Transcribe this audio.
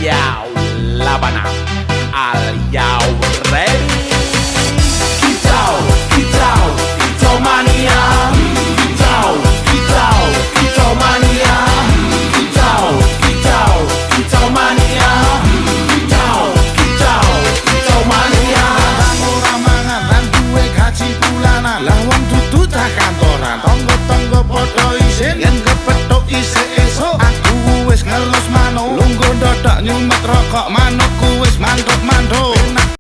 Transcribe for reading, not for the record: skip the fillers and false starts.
Yo, Labana, are you ready? Kicau, kicau, kicau mania. Kicau, kicau, kicau mania. Kicau, kicau, kicau mania. Kicau, kicau, kicau mania. Ora mangan lan duwe gaji bulanan, lah wong dudu cah kantoran. Tonggo-tonggo padha isin yen kepethuk isih esuk. Aku wis ngelus manuk, lungguh ndothok nyumet rokok manuk.